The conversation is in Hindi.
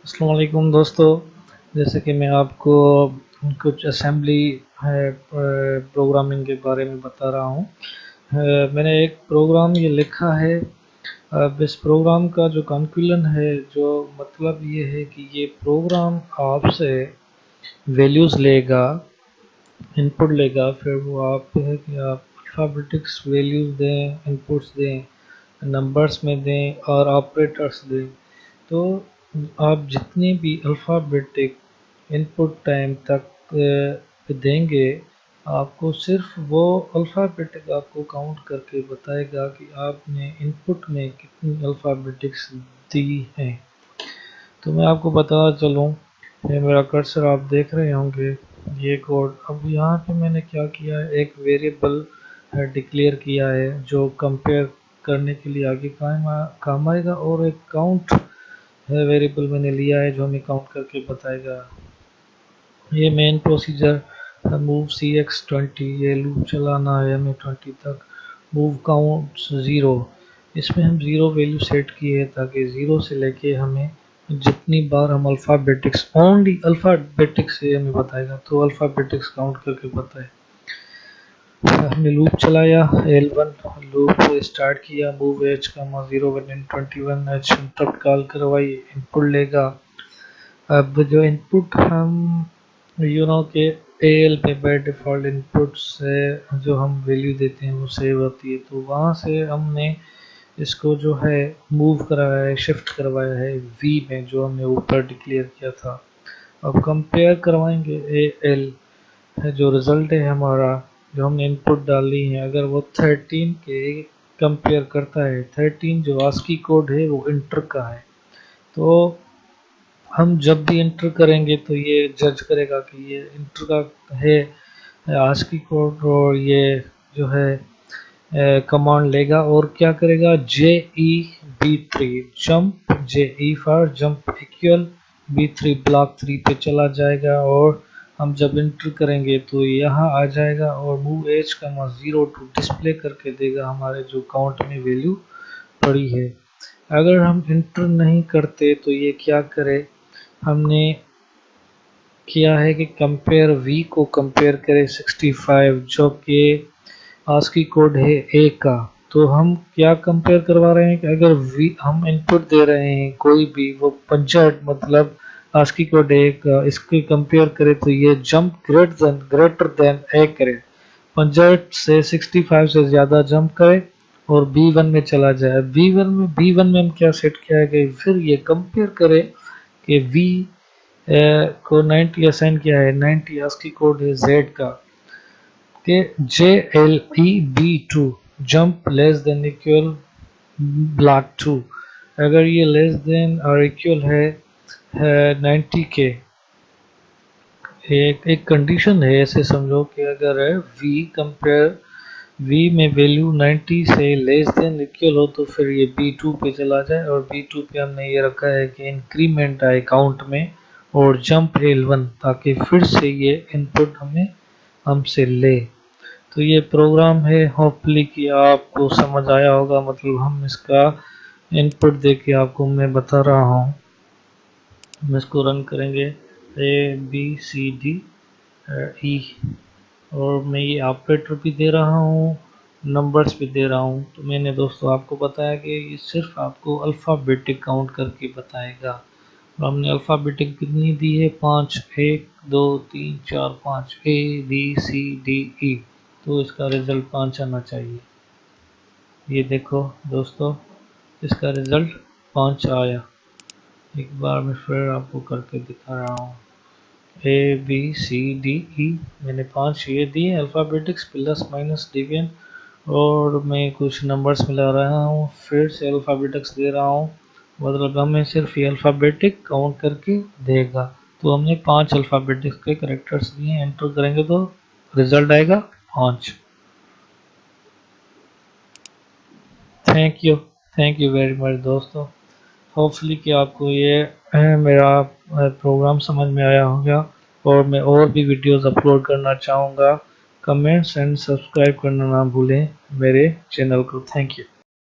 अस्सलाम वालेकुम दोस्तों, जैसे कि मैं आपको कुछ असेंबली है प्रोग्रामिंग के बारे में बता रहा हूँ। मैंने एक प्रोग्राम ये लिखा है। अब इस प्रोग्राम का जो कंक्लूजन है, जो मतलब ये है कि ये प्रोग्राम आपसे वैल्यूज़ लेगा, इनपुट लेगा, फिर वो आप है कि आप अल्फ़ाबेटिक्स वैल्यूज़ दें, इनपुट्स दें, नंबर्स में दें और ऑपरेटर्स दें। तो आप जितनी भी अल्फ़ाबेटिक इनपुट टाइम तक देंगे, आपको सिर्फ वो अल्फ़ाबेटिक आपको काउंट करके बताएगा कि आपने इनपुट में कितनी अल्फ़ाबेटिक्स दी हैं। तो मैं आपको बताना चलूँ, ये मेरा कर्सर आप देख रहे होंगे, ये कोड। अब यहाँ पे मैंने क्या किया है, एक वेरिएबल डिक्लेयर किया है जो कंपेयर करने के लिए आगे काम आएगा, और एक काउंट है वेरिएबल मैंने लिया है जो हमें काउंट करके बताएगा। ये मेन प्रोसीजर मूव CX20, ये लूप चलाना है हमें 20 तक। मूव काउंट 0, इसमें हम 0 वैल्यू सेट की है ताकि 0 से लेके हमें जितनी बार हम अल्फ़ाबेटिक्स, ओनली अल्फ़ाबेटिक्स से हमें बताएगा, तो अल्फ़ाबेटिक्स काउंट करके बताए। हमने लूप चलाया, L1 लूप स्टार्ट किया, move H, 0 1 21 H, interrupt call करवाई, इनपुट लेगा। अब जो इनपुट हम के AL पे बाय डिफ़ॉल्ट इनपुट से जो हम वैल्यू देते हैं वो सेव होती है, तो वहाँ से हमने इसको जो है मूव कराया है, शिफ्ट करवाया है V में, जो हमने ऊपर डिक्लेयर किया था। अब कंपेयर करवाएंगे AL है, जो रिज़ल्ट है हमारा, जो हमने इनपुट डाली है, अगर वो 13 के कंपेयर करता है, 13 जो ASCII कोड है वो इंटर का है, तो हम जब भी इंटर करेंगे तो ये जज करेगा कि ये इंटर का है ASCII कोड, और ये जो है कमांड लेगा और क्या करेगा, JE B3 jump, JE for jump equal B3 block 3 पे चला जाएगा, और हम जब इंटर करेंगे तो यहाँ आ जाएगा और मूव H, 0 टू डिस्प्ले करके देगा हमारे जो काउंट में वैल्यू पड़ी है। अगर हम इंटर नहीं करते तो ये क्या करे, हमने किया है कि कंपेयर V को कंपेयर करें 65, जो कि ASCII कोड है A का। तो हम क्या कंपेयर करवा रहे हैं कि अगर V हम इनपुट दे रहे हैं कोई भी, वो 65 मतलब ASCII कोड A का, इसके कंपेयर करें तो ये जंप ग्रेटर देन A करे, 65 से 65 से ज़्यादा जंप करे और B1 में चला जाए। B1 में हम क्या सेट किया है कि फिर ये कंपेयर करे कि V को 90 असाइन किया है, 90 ASCII कोड है Z का, कि JLEB2 jump less than equal block 2। अगर ये लेस देन और इक्वल है 90 के, एक कंडीशन है, ऐसे समझो कि अगर V में वैल्यू 90 से लेस देन इक्वल हो तो फिर ये B2 पे चला जाए, और B2 पे हमने ये रखा है कि इंक्रीमेंट आए काउंट में, और जंप L1, ताकि फिर से ये इनपुट हमसे ले। तो ये प्रोग्राम है, होपफुली कि आपको समझ आया होगा, मतलब हम इसका इनपुट दे के आपको मैं बता रहा हूँ। हम इसको रन करेंगे ABCDE, और मैं ये ऑपरेटर भी दे रहा हूँ, नंबर्स भी दे रहा हूँ। तो मैंने दोस्तों आपको बताया कि ये सिर्फ आपको अल्फ़ाबेटिक काउंट करके बताएगा, और हमने अल्फ़ाबेटिक कितनी दी है, 5, 1 2 3 4 5, ABCDE, तो इसका रिज़ल्ट 5 आना चाहिए। ये देखो दोस्तों, इसका रिज़ल्ट 5 आया। एक बार मैं फिर आपको करके दिखा रहा हूँ, ABCDE, मैंने 5 ये दिए अल्फ़ाबेटिक्स प्लस माइनस डिवीजन, और मैं कुछ नंबर्स मिला रहा हूँ, फिर से अल्फ़ाबेटिक्स दे रहा हूँ, मतलब हमें सिर्फ ये अल्फ़ाबेटिक काउंट करके देगा। तो हमने 5 अल्फ़ाबेटिक्स के करेक्टर्स दिए, एंटर करेंगे तो रिज़ल्ट आएगा 5। थैंक यू वेरी मच दोस्तों। होपफुली कि आपको ये मेरा प्रोग्राम समझ में आया होगा, और मैं और भी वीडियोस अपलोड करना चाहूँगा। कमेंट्स एंड सब्सक्राइब करना ना भूलें मेरे चैनल को। Thank you.